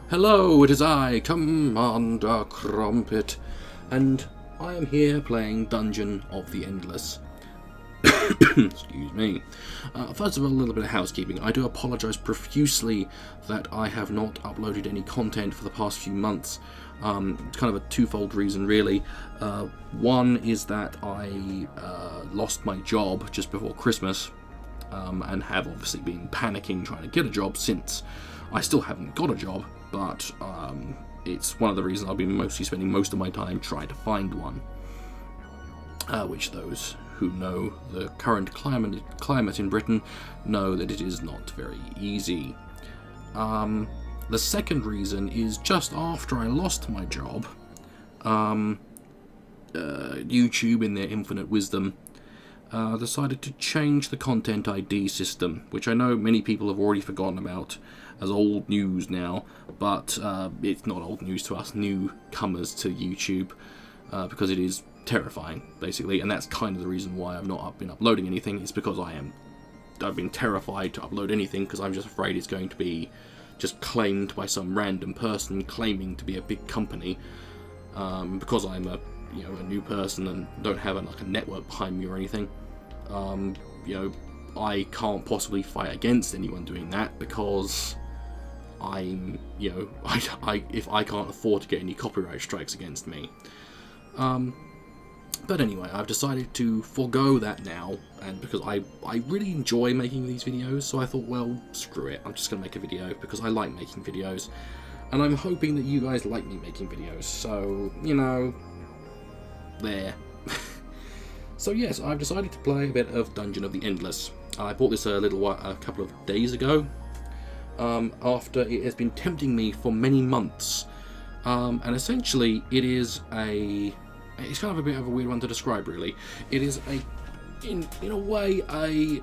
Hello, it is I, Commander Crumpet, and I am here playing Dungeon of the Endless. Excuse me. First of all, a little bit of housekeeping. I do apologise profusely that I have not uploaded any content for the past few months. It's kind of a twofold reason, really. One is that I lost my job just before Christmas, and have obviously been panicking trying to get a job since. I still haven't got a job, but it's one of the reasons I've been mostly spending most of my time trying to find one. Which those who know the current climate in Britain know that it is not very easy. The second reason is just after I lost my job, YouTube, in their infinite wisdom, decided to change the content ID system, which I know many people have already forgotten about as old news now, but it's not old news to us newcomers to YouTube, because it is terrifying, basically, and that's kind of the reason why I've not been uploading anything. It's because I've been terrified to upload anything, because I'm just afraid it's going to be just claimed by some random person claiming to be a big company, because I'm a new person and don't have a network behind me or anything. I can't possibly fight against anyone doing that, because I'm, if I can't afford to get any copyright strikes against me. But anyway, I've decided to forego that now, and because I really enjoy making these videos, so I thought, well, screw it, I'm just going to make a video, because I like making videos, and I'm hoping that you guys like me making videos, so, there. So yes, I've decided to play a bit of Dungeon of the Endless. I bought this a couple of days ago, after it has been tempting me for many months, and essentially it is it's kind of a bit of a weird one to describe, really. It is in a way, a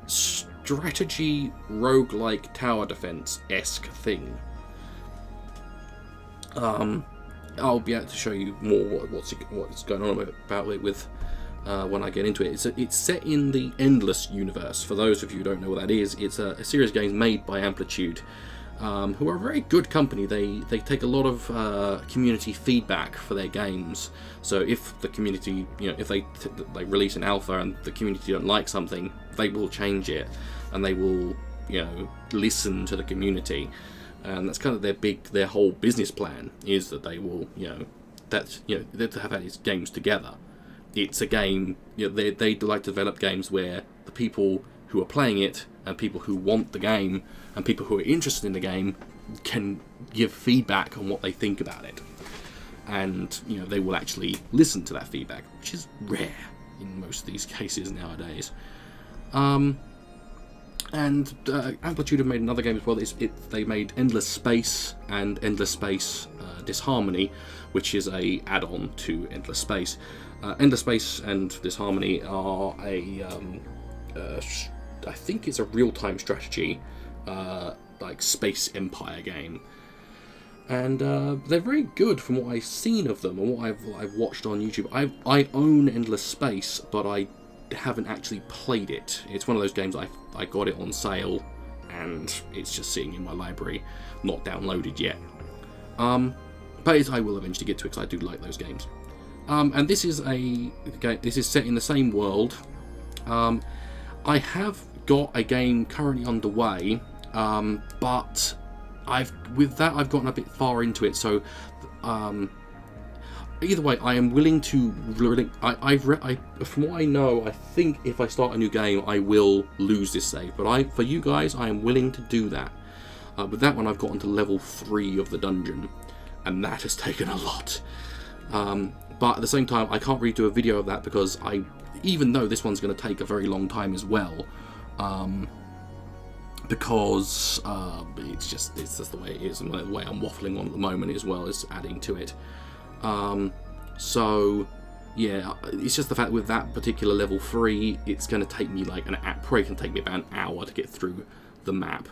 strategy roguelike tower defense-esque thing. I'll be able to show you more what's going on about it with when I get into it. It's set in the Endless universe. For those of you who don't know what that is, it's a series of games made by Amplitude, who are a very good company. They take a lot of community feedback for their games. So if the community, if they release an alpha and the community don't like something, they will change it, and they will, listen to the community. And that's kind of their whole business plan, is that they will, they have these games together. It's a game, they like to develop games where the people who are playing it, and people who want the game, and people who are interested in the game can give feedback on what they think about it. And, they will actually listen to that feedback, which is rare in most of these cases nowadays. And Amplitude have made another game as well. They made Endless Space and Endless Space Disharmony, which is a add-on to Endless Space. Endless Space and Disharmony are I think it's a real-time strategy, space empire game. And they're very good from what I've seen of them and what I've watched on YouTube. I own Endless Space, but I haven't actually played it. It's one of those games I got it on sale, and it's just sitting in my library, not downloaded yet. But I will eventually get to it, because I do like those games. And this is set in the same world. I have got a game currently underway, but I've gotten a bit far into it. So either way, I am willing to. From what I know, I think if I start a new game, I will lose this save. But for you guys, I am willing to do that. With that one, I've gotten to level 3 of the dungeon, and that has taken a lot. But at the same time, I can't really do a video of that, because even though this one's going to take a very long time as well, because it's just the way it is, and the way I'm waffling on at the moment as well is adding to it. So yeah, it's just the fact with that particular level 3, it's going to take me probably can take me about an hour to get through the map.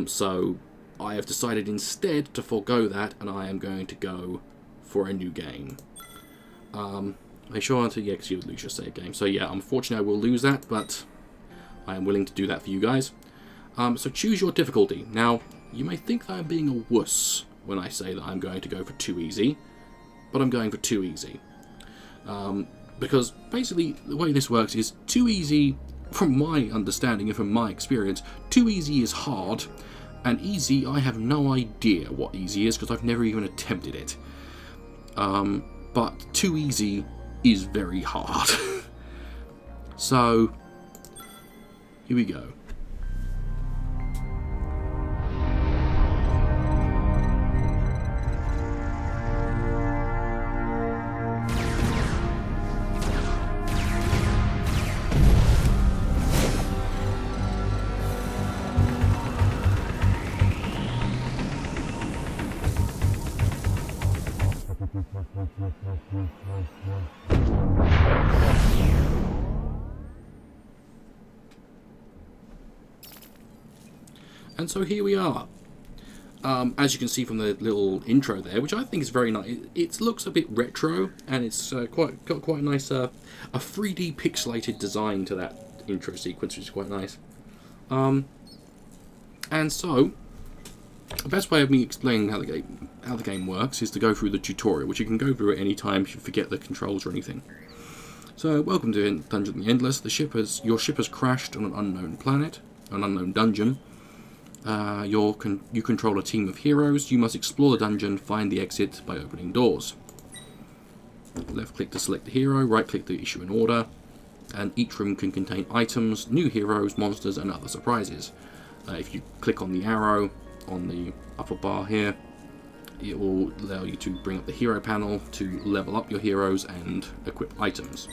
So I have decided instead to forego that, and I am going to go for a new game. Make sure to, because you would lose your save game. So yeah, unfortunately I will lose that, but I am willing to do that for you guys. So choose your difficulty. Now, You may think that I'm being a wuss when I say that I'm going to go for too easy, but I'm going for too easy. Because basically the way this works is too easy, from my understanding and from my experience, too easy is hard, and easy, I have no idea what easy is because I've never even attempted it. But too easy is very hard. So, here we go. And so here we are. As you can see from the little intro there, which I think is very nice. It looks a bit retro, and it's got quite a nice a 3D pixelated design to that intro sequence, which is quite nice. And so, the best way of me explaining how the game works is to go through the tutorial, which you can go through at any time if you forget the controls or anything. So, welcome to Dungeon of the Endless. Your ship has crashed on an unknown planet, an unknown dungeon. You control a team of heroes. You must explore the dungeon, find the exit by opening doors. Left click to select the hero, right click to issue an order, and each room can contain items, new heroes, monsters, and other surprises. If you click on the arrow on the upper bar here, it will allow you to bring up the hero panel to level up your heroes and equip items.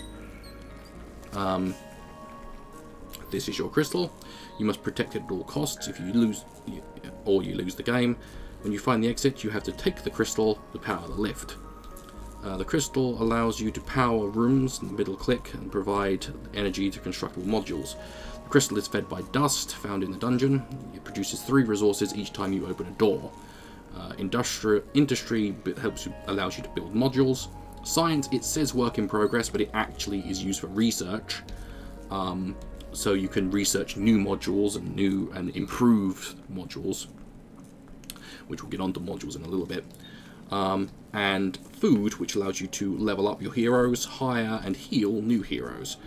This is your crystal. You must protect it at all costs. If you lose the game, when you find the exit, you have to take the crystal to power the lift. The crystal allows you to power rooms, middle click, and provide energy to constructible modules. The crystal is fed by dust found in the dungeon. It produces 3 resources each time you open a door. Industry allows you to build modules. Science, it says work in progress, but it actually is used for research. So you can research new modules and new and improved modules, which we'll get onto modules in a little bit. And food, which allows you to level up your heroes, hire and heal new heroes.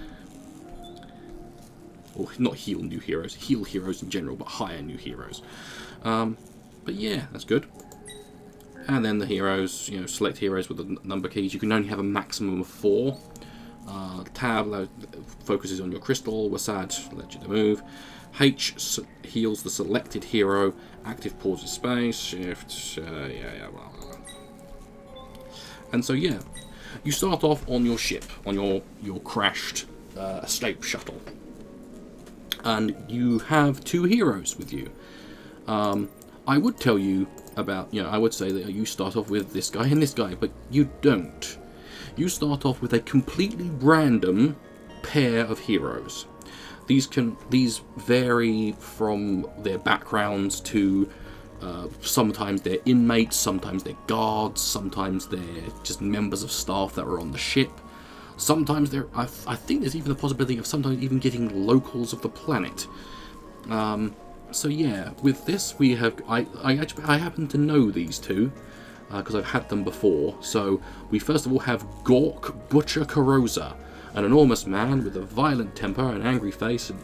Or not heal new heroes, heal heroes in general, but hire new heroes. But yeah, that's good. And then the heroes, select heroes with the number keys. You can only have a maximum of 4. Tab focuses on your crystal. Wasad lets you to move. H heals the selected hero. Active pauses space. Shift. Blah. And so you start off on your ship, on your crashed escape shuttle, and you have 2 heroes with you. I would tell you about, I would say that you start off with this guy and this guy, but you don't. You start off with a completely random pair of heroes. These vary from their backgrounds to sometimes they're inmates, sometimes they're guards, sometimes they're just members of staff that are on the ship. Sometimes I think there's even the possibility of sometimes even getting locals of the planet. So yeah, with this we have I happen to know these 2. Because I've had them before. So we first of all have Gork Butcher Karoza, an enormous man with a violent temper and angry face, and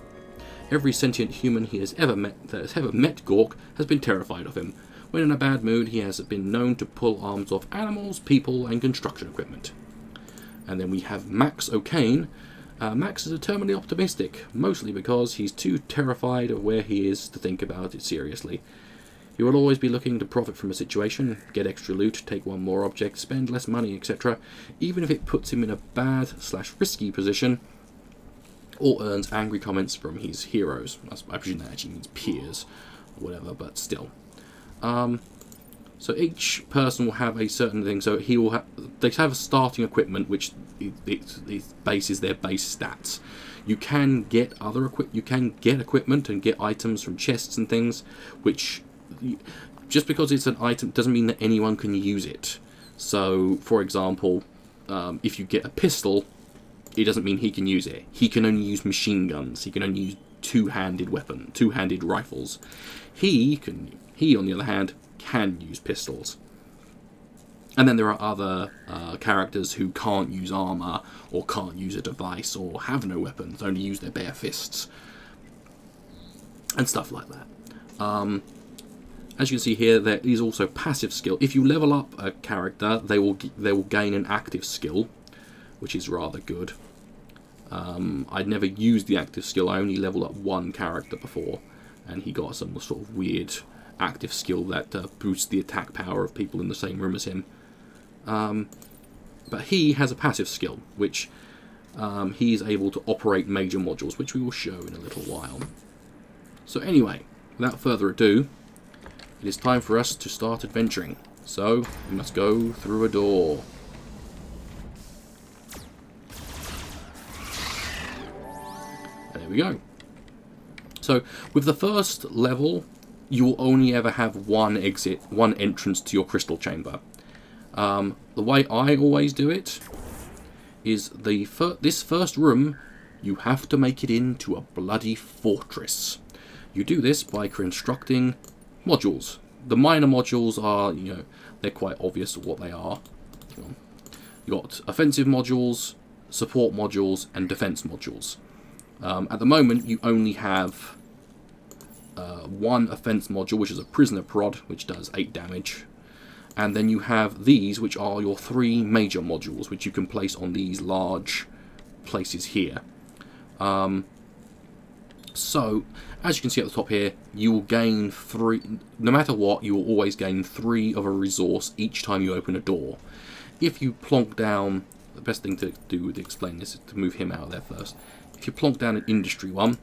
every sentient human he has ever met Gork has been terrified of him. When in a bad mood, he has been known to pull arms off animals, people, and construction equipment. And then we have Max O'Kane. Max is eternally optimistic, mostly because he's too terrified of where he is to think about it seriously. He will always be looking to profit from a situation, get extra loot, take one more object, spend less money, etc., even if it puts him in a bad/risky position, or earns angry comments from his heroes. I presume that actually means peers, or whatever, but still. So each person will have a certain thing. So they have a starting equipment, which it bases their base stats. You can get equipment and get items from chests and things, which just because it's an item doesn't mean that anyone can use it. So, for example, if you get a pistol, it doesn't mean he can use it. He can only use machine guns. He can only use two-handed rifles. He can He, on the other hand, can use pistols. And then there are other characters who can't use armour, or can't use a device, or have no weapons, only use their bare fists, and stuff like that. As you can see here, there is also passive skill. If you level up a character, they will gain an active skill, which is rather good. I'd never used the active skill. I only leveled up one character before, and he got some sort of weird active skill that boosts the attack power of people in the same room as him. But he has a passive skill, which he is able to operate major modules, which we will show in a little while. So anyway, without further ado, it is time for us to start adventuring. So, we must go through a door. There we go. So, with the first level, you will only ever have one exit, one entrance to your crystal chamber. The way I always do it is this first room, you have to make it into a bloody fortress. You do this by constructing modules. The minor modules are, they're quite obvious what they are. You've got offensive modules, support modules, and defense modules. At the moment, you only have one offense module, which is a prisoner prod, which does 8 damage. And then you have these, which are your 3 major modules, which you can place on these large places here. So, as you can see at the top here, you will gain 3, no matter what, you will always gain 3 of a resource each time you open a door. If you plonk down, the best thing to do to explain this is to move him out of there first. If you plonk down an industry one,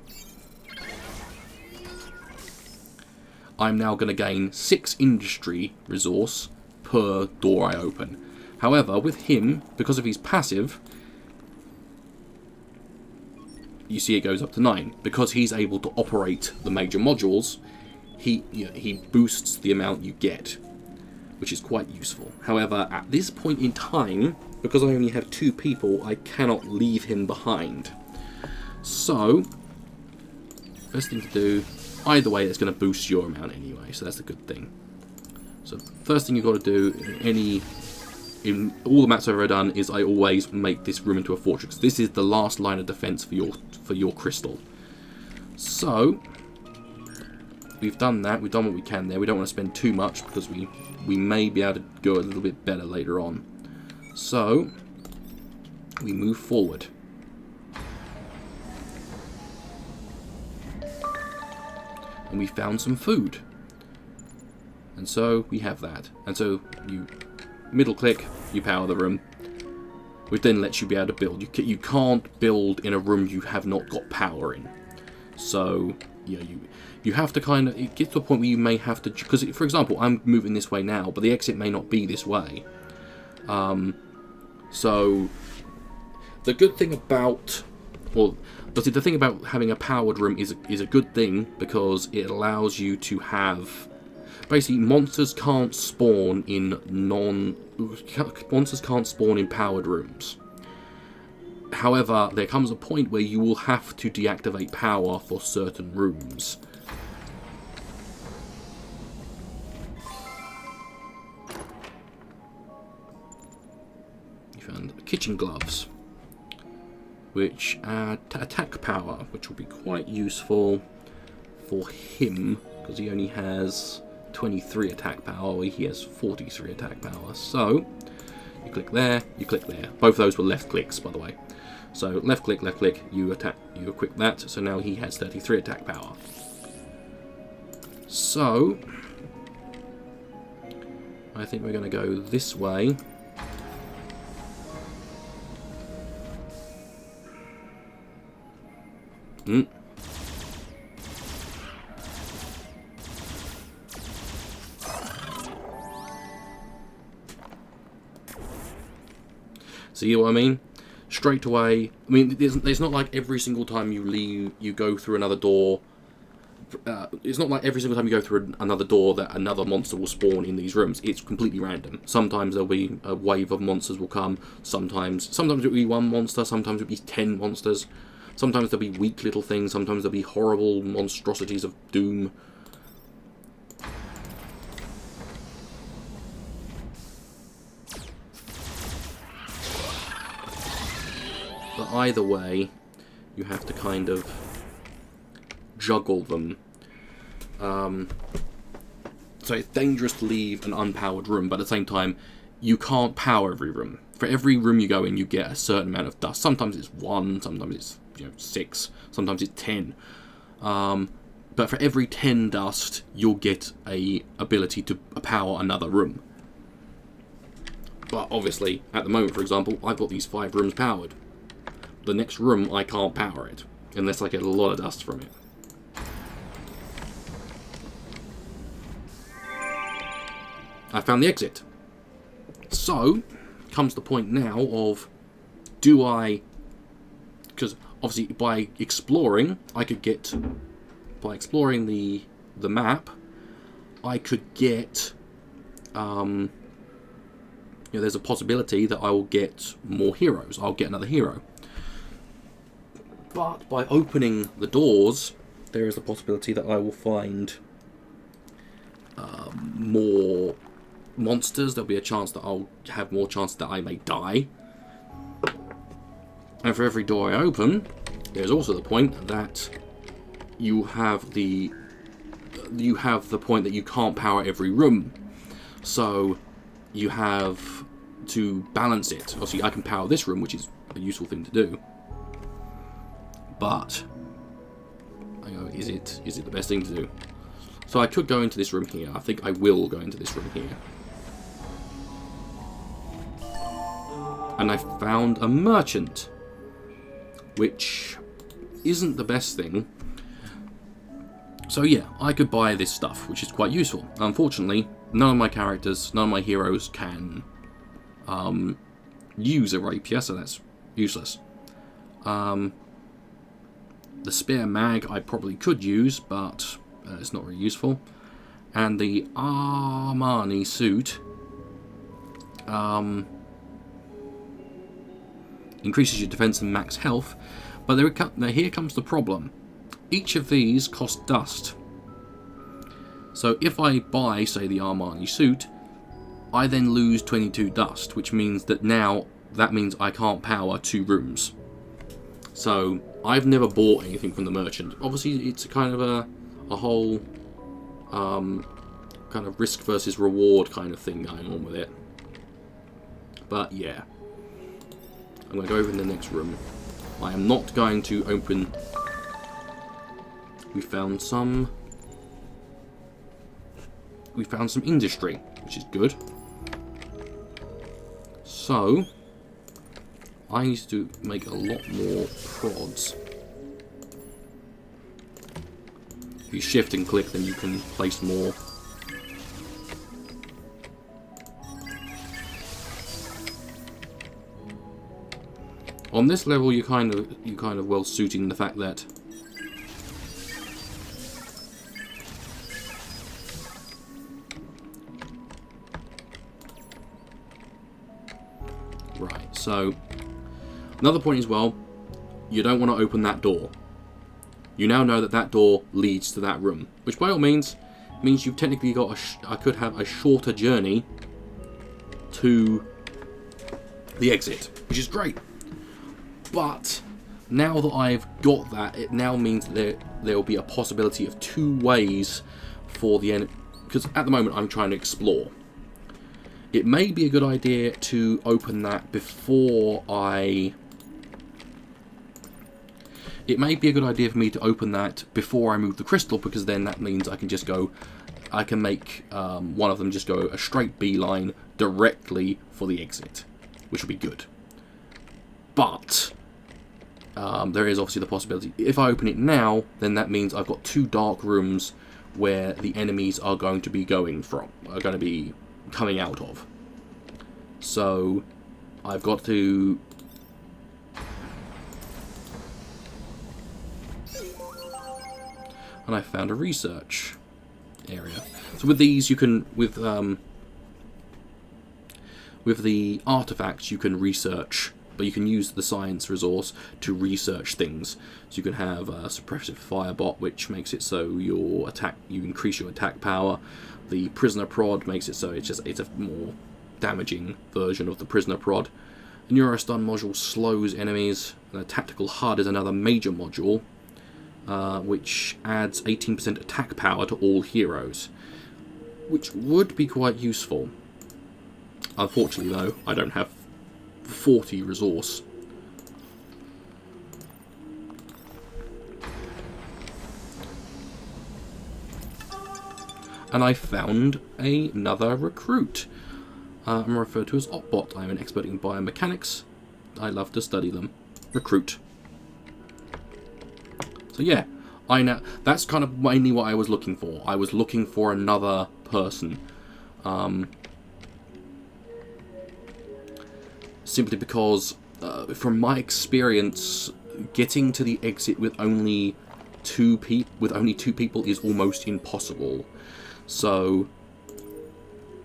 I'm now going to gain 6 industry resource per door I open. However, with him, because of his passive, you see it goes up to 9. Because he's able to operate the major modules, he boosts the amount you get, which is quite useful. However, at this point in time, because I only have 2 people, I cannot leave him behind. So, best thing to do, either way, it's going to boost your amount anyway, so that's a good thing. So, first thing you've got to do in all the maps I've ever done is I always make this room into a fortress. This is the last line of defense for your crystal. So, we've done that. We've done what we can there. We don't want to spend too much because we may be able to go a little bit better later on. So, we move forward. And we found some food. And so we have that. And so you middle click, you power the room, which then lets you be able to build. You can't build in a room you have not got power in. So you have to kind of, it gets to a point where you may have to, because for example, I'm moving this way now, but the exit may not be this way. So the good thing about, but the thing about having a powered room is a good thing, because it allows you to have, basically, monsters can't spawn in powered rooms. However, there comes a point where you will have to deactivate power for certain rooms. You found kitchen gloves, which add attack power, which will be quite useful for him, because he only has 23 attack power, where he has 43 attack power. So, you click there, you click there. Both of those were left clicks, by the way. So, left click, you equip that, so now he has 33 attack power. So, I think we're going to go this way. See what I mean? Straight away. I mean, it's not like every single time you leave, you go through another door. It's not like every single time you go through another door that another monster will spawn in these rooms. It's completely random. Sometimes there'll be a wave of monsters will come. Sometimes it'll be one monster. Sometimes it'll be 10 monsters. Sometimes there'll be weak little things. Sometimes there'll be horrible monstrosities of doom. But either way, you have to kind of juggle them. So it's dangerous to leave an unpowered room, but at the same time, you can't power every room. For every room you go in, you get a certain amount of dust. Sometimes it's 1, sometimes it's 6, sometimes it's 10. But for every 10 dust, you'll get a ability to power another room. But obviously, at the moment, for example, I've got these 5 rooms powered. The next room, I can't power it, unless I get a lot of dust from it. I found the exit. So, comes the point now of, do I... Because, obviously, by exploring, I could get... By exploring the map, I could get... there's a possibility that I will get more heroes. I'll get another hero. But by opening the doors, there is a possibility that I will find more monsters. There'll be a chance that I'll have more chance that I may die. And for every door I open, there's also the point that you have the point that you can't power every room. So you have to balance it. Obviously, I can power this room, which is a useful thing to do. But is it the best thing to do? So I could go into this room here. I think I will go into this room here. And I found a merchant, which isn't the best thing. So yeah, I could buy this stuff, which is quite useful. Unfortunately, none of my characters, none of my heroes can use a rapier, so that's useless. The spare mag I probably could use, but it's not very useful. And the Armani suit increases your defense and max health, but now here comes the problem. Each of these cost dust. So if I buy, say, the Armani suit, I then lose 22 dust, which means that that means I can't power 2 rooms. So I've never bought anything from the merchant. Obviously, it's kind of a whole kind of risk versus reward kind of thing going on with it. But yeah, I'm going to go over in the next room. I am not going to open... We found some industry, which is good. So I need to make a lot more prods. If you shift and click, then you can place more. On this level, you're kind of well suiting the fact that right. So another point as well, you don't want to open that door. You now know that that door leads to that room, which by all means means you've technically got I could have a shorter journey to the exit, which is great. But now that I've got that, it now means that there will be a possibility of 2 ways for the end. Because at the moment I'm trying to explore. It may be a good idea to open that before I... It may be a good idea for me to open that before I move the crystal, because then that means I can just go... I can make one of them just go a straight beeline directly for the exit, which will be good. But there is obviously the possibility. If I open it now, then that means I've got 2 dark rooms where the enemies are going to be coming out of. So I've got to... And I found a research area. So with these you can, with the artifacts you can research, but you can use the science resource to research things. So you can have a suppressive firebot, which makes it so you increase your attack power. The prisoner prod makes it so it's a more damaging version of the prisoner prod. The Neurostun module slows enemies. The Tactical HUD is another major module, which adds 18% attack power to all heroes, which would be quite useful. Unfortunately, though, I don't have 40 resource. And I found another recruit. I'm referred to as Opbot. I'm an expert in biomechanics. I love to study them. Recruit. So yeah, that's kind of mainly what I was looking for. I was looking for another person. Simply because, from my experience, getting to the exit with only two people is almost impossible. So,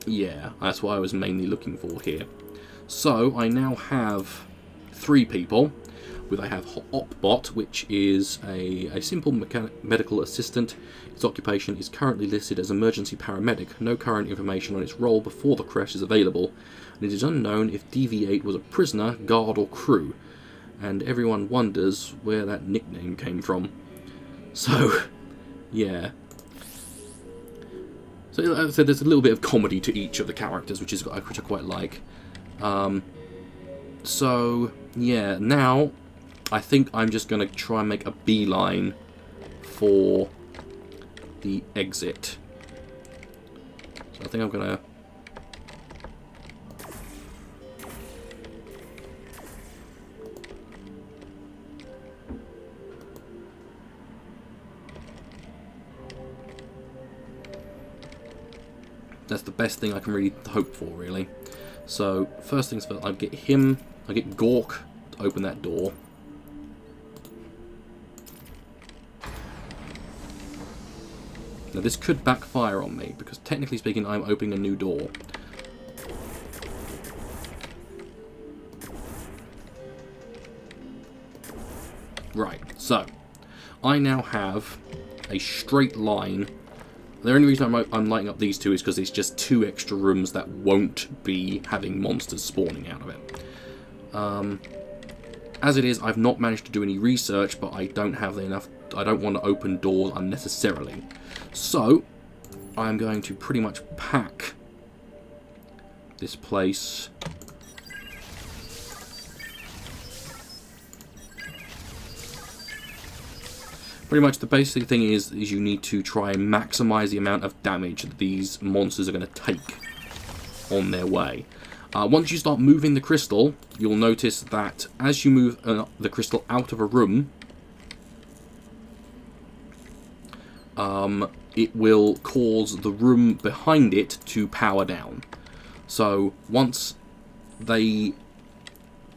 yeah, that's what I was mainly looking for here. So, I now have 3 people. I have Opbot, which is a simple medical assistant. Its occupation is currently listed as emergency paramedic. No current information on its role before the crash is available, and it is unknown if DV8 was a prisoner, guard, or crew. And everyone wonders where that nickname came from. So, yeah. So, as I said, there's a little bit of comedy to each of the characters, which I quite like. So, yeah, now I think I'm just going to try and make a beeline for the exit. So I think I'm going to... That's the best thing I can really hope for, really. So, first things first, I get Gork to open that door. Now this could backfire on me, because technically speaking I'm opening a new door. Right, so, I now have a straight line. The only reason I'm lighting up these two is because it's just 2 extra rooms that won't be having monsters spawning out of it. As it is, I've not managed to do any research, but I don't have enough. I don't want to open doors unnecessarily. So, I'm going to pretty much pack this place. Pretty much the basic thing is you need to try and maximize the amount of damage that these monsters are going to take on their way. Once you start moving the crystal, you'll notice that as you move the crystal out of a room, it will cause the room behind it to power down. So once I'm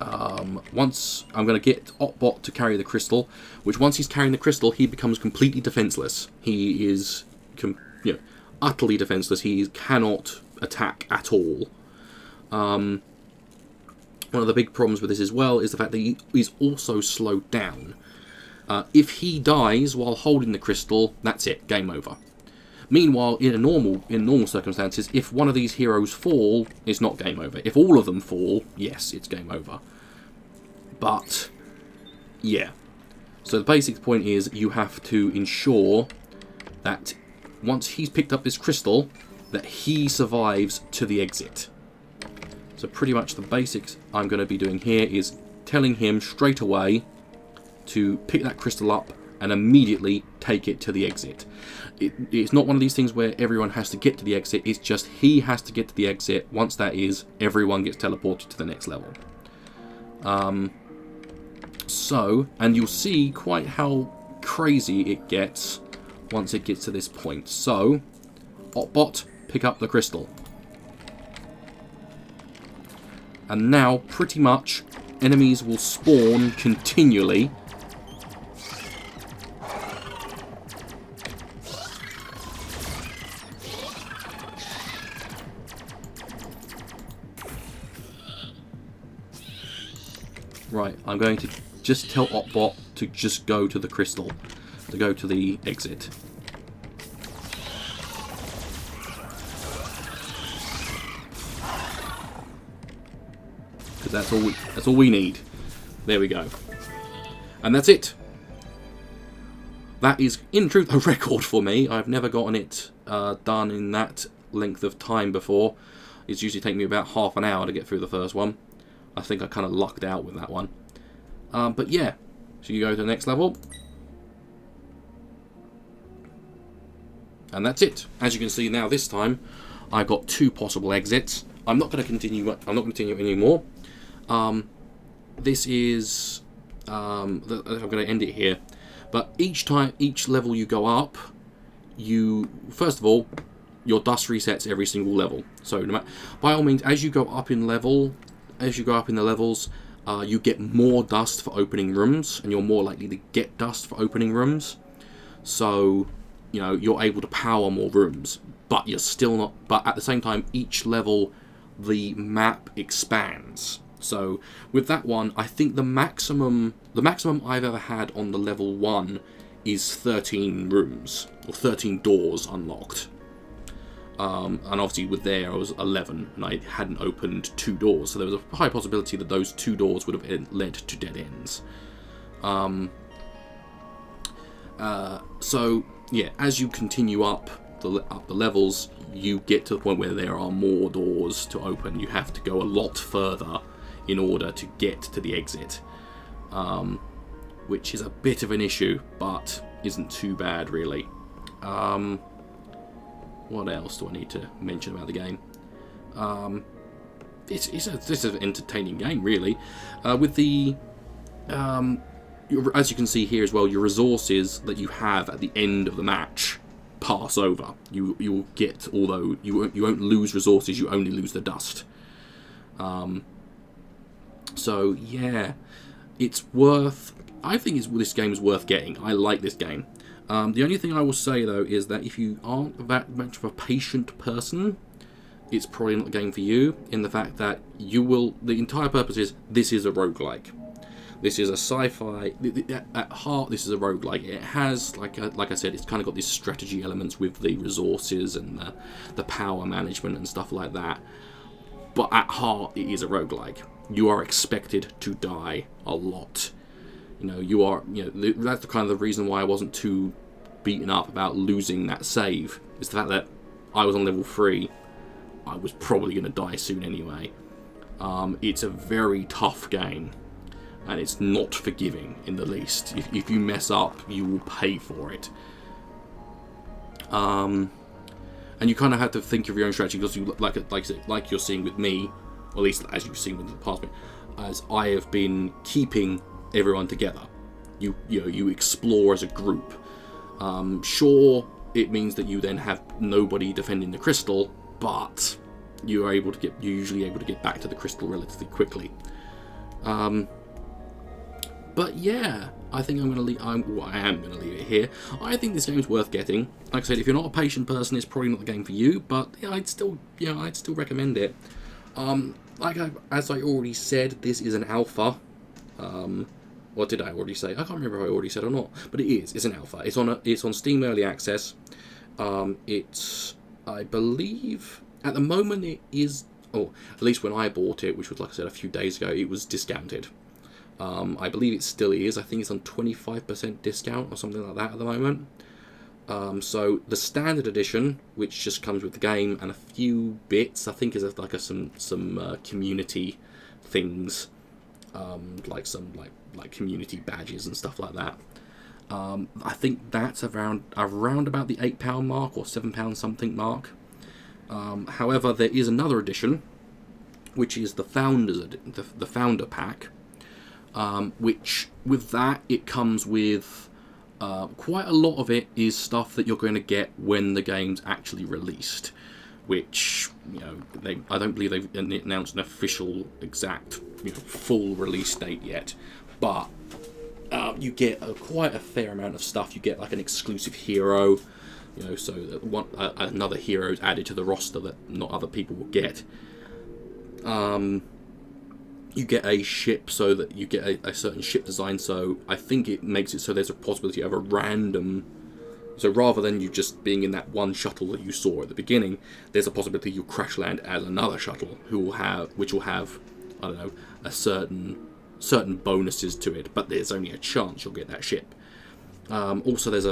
going to get Opbot to carry the crystal, which once he's carrying the crystal, he becomes completely defenseless. He is utterly defenseless. He cannot attack at all. One of the big problems with this as well is the fact that he is also slowed down. If he dies while holding the crystal, that's it, game over. Meanwhile, in normal circumstances, if one of these heroes fall, it's not game over. If all of them fall, yes, it's game over. But, yeah. So the basic point is you have to ensure that once he's picked up this crystal, that he survives to the exit. So pretty much the basics I'm going to be doing here is telling him straight away to pick that crystal up and immediately take it to the exit. It's not one of these things where everyone has to get to the exit, it's just he has to get to the exit. Once that is, everyone gets teleported to the next level. And you'll see quite how crazy it gets once it gets to this point. So, Opbot, pick up the crystal. And now, pretty much, enemies will spawn continually. Right, I'm going to just tell Opbot to just go to the crystal, to go to the exit. because that's all we need. There we go. And that's it. That is, in truth, a record for me. I've never gotten it done in that length of time before. It's usually taken me about half an hour to get through the first one. I think I kind of lucked out with that one. But yeah, so you go to the next level. And that's it. As you can see now, this time, I've got 2 possible exits. I'm not going to continue. I'm not going to continue anymore. This is. I'm going to end it here. But each level you go up, first of all, your dust resets every single level. So no matter, by all means, as you go up in the levels, you get more dust for opening rooms, and you're more likely to get dust for opening rooms. So, you know, you're able to power more rooms, but you're still not. But at the same time, each level, the map expands. So with that one, I think the maximum I've ever had on the level 1 is 13 rooms, or 13 doors unlocked. And obviously with there I was 11, and I hadn't opened 2 doors, so there was a high possibility that those 2 doors would have led to dead ends. So yeah, as you continue up the levels, you get to the point where there are more doors to open. You have to go a lot further in order to get to the exit, which is a bit of an issue, but isn't too bad really. What else do I need to mention about the game? It's an entertaining game really. With the as you can see here as well, your resources that you have at the end of the match pass over. You will get, although you won't lose resources, you only lose the dust. So yeah, it's worth. I think this game is worth getting. I like this game. The only thing I will say though is that if you aren't that much of a patient person, it's probably not the game for you. In the fact that you will. The entire purpose is this is a roguelike. This is a sci-fi. At heart, this is a roguelike. It has, like I said, it's kind of got these strategy elements with the resources and the power management and stuff like that. But at heart, it is a roguelike. You are expected to die a lot. You know, you are. You know, that's the kind of the reason why I wasn't too beaten up about losing that save. Is the fact that I was on level 3. I was probably going to die soon anyway. It's a very tough game, and it's not forgiving in the least. If you mess up, you will pay for it. And you kind of have to think of your own strategy, because you, like you're seeing with me, or at least as you've seen with the past, as I have been keeping everyone together. You explore as a group. Sure, it means that you then have nobody defending the crystal, but you're usually able to get back to the crystal relatively quickly. But yeah, I think I am going to leave it here. I think this game is worth getting. Like I said, if you're not a patient person, it's probably not the game for you. But yeah, I'd still recommend it. As I already said, this is an alpha. What did I already say? I can't remember if I already said or not. But it is. It's an alpha. It's on Steam Early Access. It's, I believe, at the moment it is. Oh, at least when I bought it, which was, like I said, a few days ago, it was discounted. I believe it still is. I think it's on 25% discount or something like that at the moment. So the standard edition, which just comes with the game and a few bits, I think is like some community things, like some like community badges and stuff like that. I think that's around about the £8 mark or £7 something mark. However, there is another edition, which is the founder pack. Which with that it comes with quite a lot of it is stuff that you're going to get when the game's actually released, which, you know, I don't believe they've announced an official exact, you know, full release date yet, but you get quite a fair amount of stuff. You get like an exclusive hero, you know, so that another hero is added to the roster that not other people will get. You get a ship, so that you get a certain ship design, so I think it makes it so there's a possibility of a random. So rather than you just being in that one shuttle that you saw at the beginning, there's a possibility you'll crash land as another shuttle which will have I don't know, a certain bonuses to it, but there's only a chance you'll get that ship. Also, there's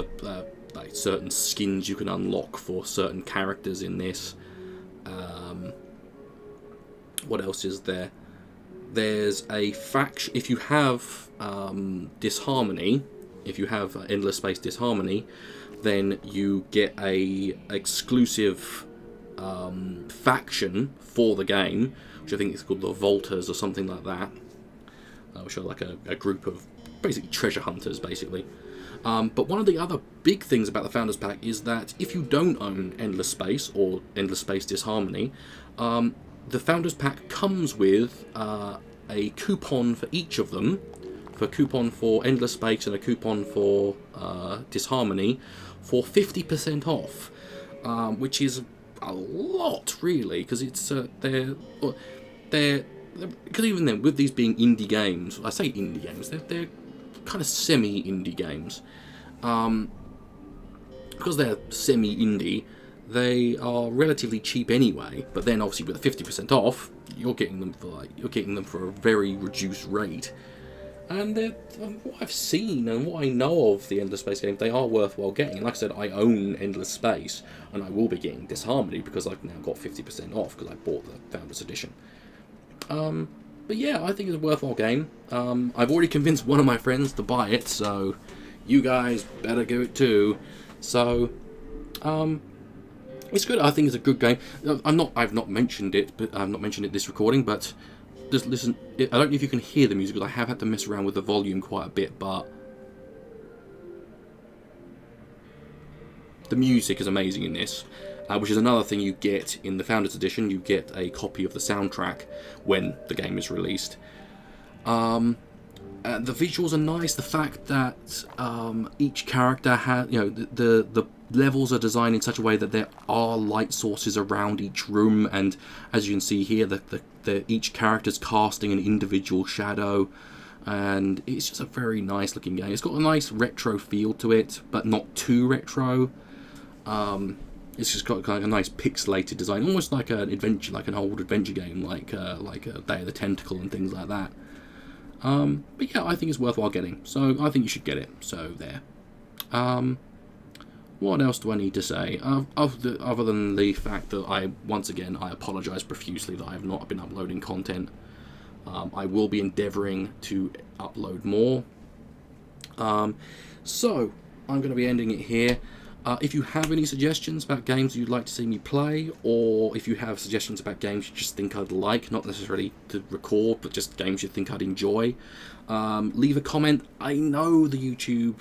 like certain skins you can unlock for certain characters in this. What else is there? There's a faction. If you have disharmony, if you have endless space disharmony, then you get a exclusive faction for the game, which I think is called the Volters or something like that, which are like a group of basically treasure hunters, basically. But one of the other big things about the Founders Pack is that if you don't own Endless Space or Endless Space Disharmony, the Founders Pack comes with a coupon for each of them, for a coupon for Endless Space and a coupon for Disharmony, for 50% off, which is a lot, really, because it's they're because even then, with these being indie games, I say indie games, they're kind of semi-indie games. Because they're semi-indie, they are relatively cheap anyway. But then, obviously, with the 50% off, you're getting them for a very reduced rate. And what I've seen and what I know of the Endless Space games, they are worthwhile getting. And like I said, I own Endless Space, and I will be getting Disharmony because I've now got 50% off because I bought the Founders Edition. But yeah, I think it's a worthwhile game. I've already convinced one of my friends to buy it, so you guys better do it too. So, it's good. I think it's a good game. I've not mentioned it, but I've not mentioned it this recording. But just listen. I don't know if you can hear the music because I have had to mess around with the volume quite a bit, but the music is amazing in this. Which is another thing you get in the Founders Edition. You get a copy of the soundtrack when the game is released. The visuals are nice. The fact that each character has, the levels are designed in such a way that there are light sources around each room, and as you can see here, each character's casting an individual shadow, and it's just a very nice looking game. It's got a nice retro feel to it, but not too retro. It's just got kind of a nice pixelated design, almost like an adventure, like an old adventure game, like a Day of the Tentacle and things like that. But yeah, I think it's worthwhile getting, so I think you should get it. So there. What else do I need to say? Other than the fact that I apologise profusely that I have not been uploading content. I will be endeavouring to upload more. So I'm going to be ending it here. If you have any suggestions about games you'd like to see me play, or if you have suggestions about games you just think I'd like, not necessarily to record, but just games you think I'd enjoy, leave a comment. I know the YouTube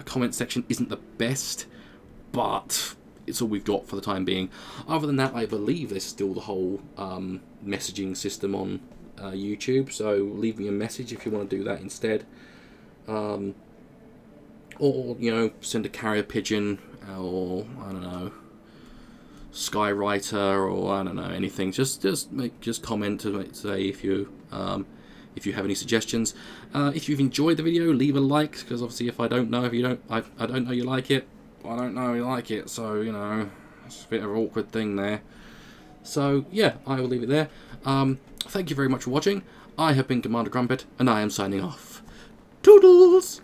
comment section isn't the best, but it's all we've got for the time being. Other than that, I believe there's still the whole messaging system on YouTube, so leave me a message if you want to do that instead. Or, send a carrier pigeon, or, I don't know, Skywriter, or, I don't know, anything. Just comment to say if you have any suggestions. If you've enjoyed the video, leave a like, because obviously if I don't know I don't know you like it, I don't know you like it, so, it's a bit of an awkward thing there. So, yeah, I will leave it there. Thank you very much for watching. I have been Commander Crumpet, and I am signing off. Toodles!